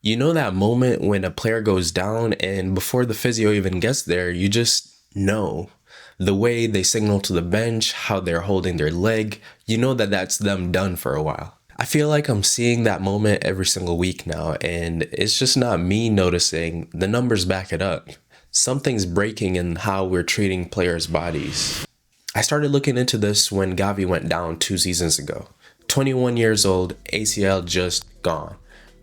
You know that moment when a player goes down and before the physio even gets there, you just know. The way they signal to the bench, how they're holding their leg, you know that that's them done for a while. I feel like I'm seeing that moment every single week now, and it's just not me noticing, the numbers back it up. Something's breaking in how we're treating players' bodies. I started looking into this when Gavi went down 2 seasons ago. 21 years old, ACL just gone.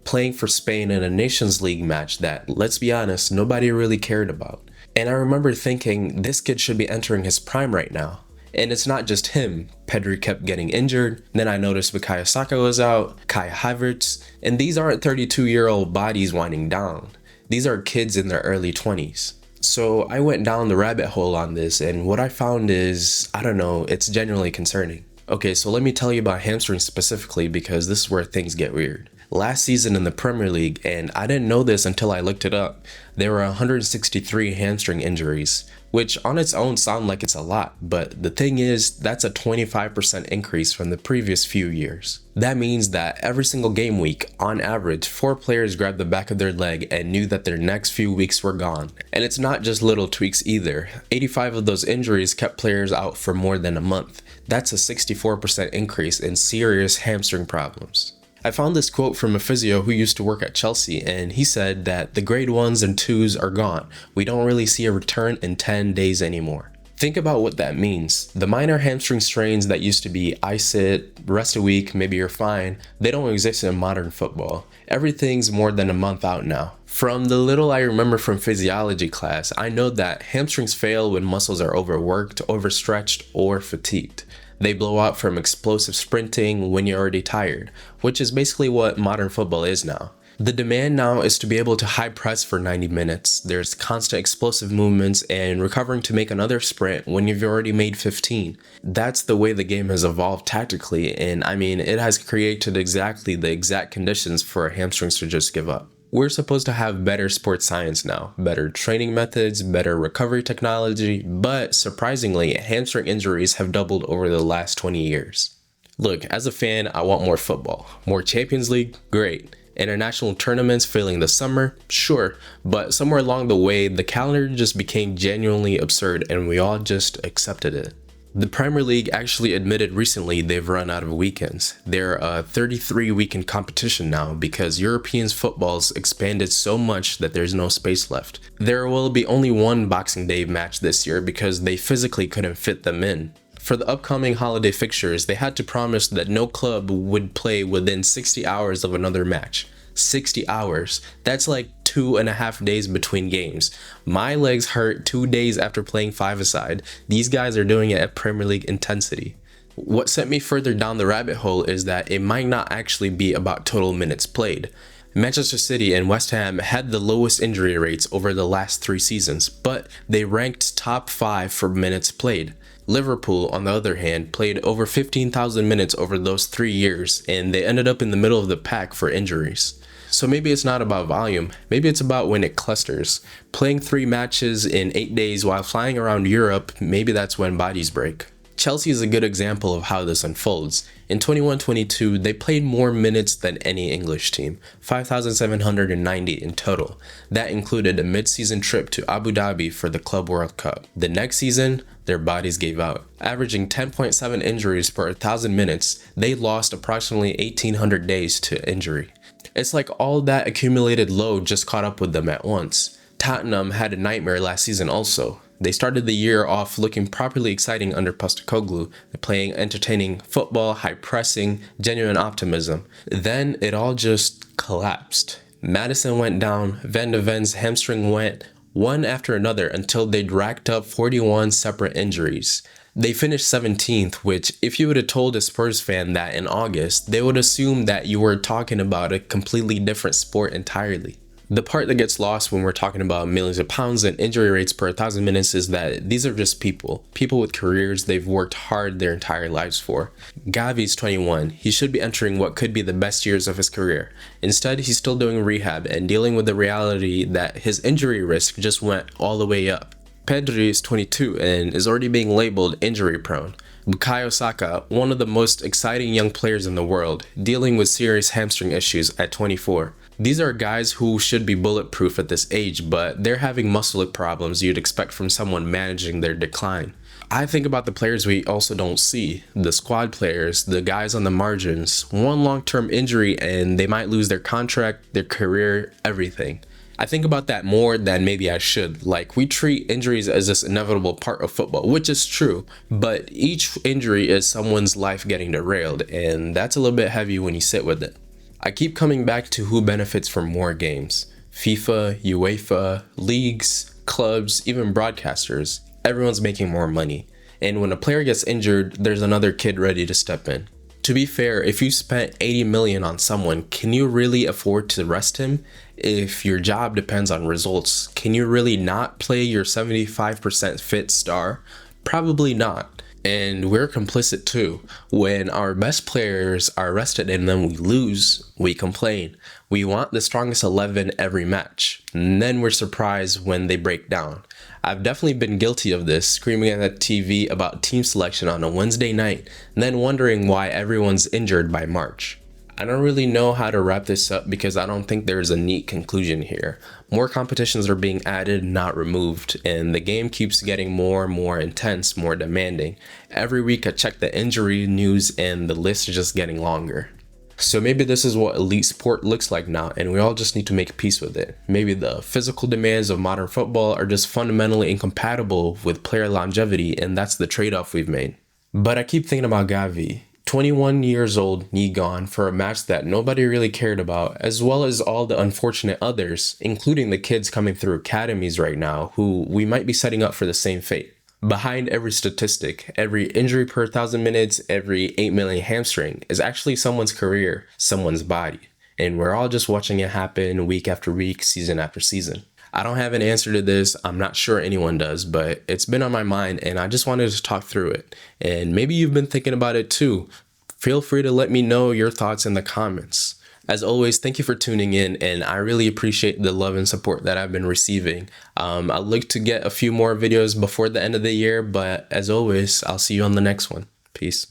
Playing for Spain in a Nations League match that, let's be honest, nobody really cared about. And I remember thinking, this kid should be entering his prime right now. And it's not just him. Pedri kept getting injured. Then I noticed Bukayo Saka was out, Kai Havertz, and these aren't 32-year-old bodies winding down. These are kids in their early 20s. So I went down the rabbit hole on this, and what I found is, I don't know, it's genuinely concerning. Okay, so let me tell you about hamstrings specifically because this is where things get weird. Last season in the Premier League, and I didn't know this until I looked it up, there were 163 hamstring injuries, which on its own sound like it's a lot, but the thing is, that's a 25% increase from the previous few years. That means that every single game week, on average, 4 players grabbed the back of their leg and knew that their next few weeks were gone. And it's not just little tweaks either. 85 of those injuries kept players out for more than a month. That's a 64% increase in serious hamstring problems. I found this quote from a physio who used to work at Chelsea, and he said that the grade 1s and 2s are gone. We don't really see a return in 10 days anymore. Think about what that means. The minor hamstring strains that used to be ice it, rest a week, maybe you're fine, they don't exist in modern football. Everything's more than a month out now. From the little I remember from physiology class, I know that hamstrings fail when muscles are overworked, overstretched, or fatigued. They blow out from explosive sprinting when you're already tired, which is basically what modern football is now. The demand now is to be able to high press for 90 minutes. There's constant explosive movements and recovering to make another sprint when you've already made 15. That's the way the game has evolved tactically, and I mean, it has created exactly the exact conditions for hamstrings to just give up. We're supposed to have better sports science now, better training methods, better recovery technology, but surprisingly, hamstring injuries have doubled over the last 20 years. Look, as a fan, I want more football. More Champions League? Great. International tournaments filling the summer? Sure. But somewhere along the way, the calendar just became genuinely absurd and we all just accepted it. The Premier League actually admitted recently they've run out of weekends. They're a 33-weekend competition now because European football's expanded so much that there's no space left. There will be only one Boxing Day match this year because they physically couldn't fit them in. For the upcoming holiday fixtures, they had to promise that no club would play within 60 hours of another match. 60 hours. That's like 2.5 days between games. My legs hurt 2 days after playing 5-a-side. These guys are doing it at Premier League intensity. What sent me further down the rabbit hole is that it might not actually be about total minutes played. Manchester City and West Ham had the lowest injury rates over the last 3 seasons, but they ranked top 5 for minutes played. Liverpool, on the other hand, played over 15,000 minutes over those 3 years, and they ended up in the middle of the pack for injuries. So maybe it's not about volume, maybe it's about when it clusters. Playing 3 matches in 8 days while flying around Europe, maybe that's when bodies break. Chelsea is a good example of how this unfolds. In 21-22, they played more minutes than any English team, 5,790 in total. That included a mid-season trip to Abu Dhabi for the Club World Cup. The next season, their bodies gave out. Averaging 10.7 injuries per 1,000 minutes, they lost approximately 1,800 days to injury. It's like all that accumulated load just caught up with them at once. Tottenham had a nightmare last season also. They started the year off looking properly exciting under Postecoglou, playing entertaining football, high pressing, genuine optimism. Then it all just collapsed. Maddison went down, Van de Ven's hamstring went, one after another until they'd racked up 41 separate injuries. They finished 17th, which if you would have told a Spurs fan that in August, they would assume that you were talking about a completely different sport entirely. The part that gets lost when we're talking about millions of pounds and injury rates per 1,000 minutes is that these are just people with careers they've worked hard their entire lives for. Gavi's 21. He should be entering what could be the best years of his career. Instead, he's still doing rehab and dealing with the reality that his injury risk just went all the way up. Pedri is 22 and is already being labeled injury prone. Bukayo Saka, one of the most exciting young players in the world, dealing with serious hamstring issues at 24. These are guys who should be bulletproof at this age, but they're having muscle problems you'd expect from someone managing their decline. I think about the players we also don't see, the squad players, the guys on the margins. One long-term injury and they might lose their contract, their career, everything. I think about that more than maybe I should. Like, we treat injuries as this inevitable part of football, which is true, but each injury is someone's life getting derailed, and that's a little bit heavy when you sit with it. I keep coming back to who benefits from more games. FIFA, UEFA, leagues, clubs, even broadcasters. Everyone's making more money. And when a player gets injured, there's another kid ready to step in. To be fair, if you spent 80 million on someone, can you really afford to rest him? If your job depends on results, can you really not play your 75% fit star? Probably not. And we're complicit too. When our best players are rested and then we lose, we complain. We want the strongest 11 every match. And then we're surprised when they break down. I've definitely been guilty of this, screaming at the TV about team selection on a Wednesday night, and then wondering why everyone's injured by March. I don't really know how to wrap this up because I don't think there's a neat conclusion here. More competitions are being added, not removed, and the game keeps getting more and more intense, more demanding. Every week I check the injury news and the list is just getting longer. So maybe this is what elite sport looks like now, and we all just need to make peace with it. Maybe the physical demands of modern football are just fundamentally incompatible with player longevity, and that's the trade-off we've made. But I keep thinking about Gavi. 21 years old, knee gone, for a match that nobody really cared about, as well as all the unfortunate others, including the kids coming through academies right now, who we might be setting up for the same fate. Behind every statistic, every injury per 1,000 minutes, every 8 million hamstring is actually someone's career, someone's body. And we're all just watching it happen week after week, season after season. I don't have an answer to this. I'm not sure anyone does, but it's been on my mind and I just wanted to talk through it. And maybe you've been thinking about it too. Feel free to let me know your thoughts in the comments. As always, thank you for tuning in, and I really appreciate the love and support that I've been receiving. I'd like to get a few more videos before the end of the year, but as always, I'll see you on the next one. Peace.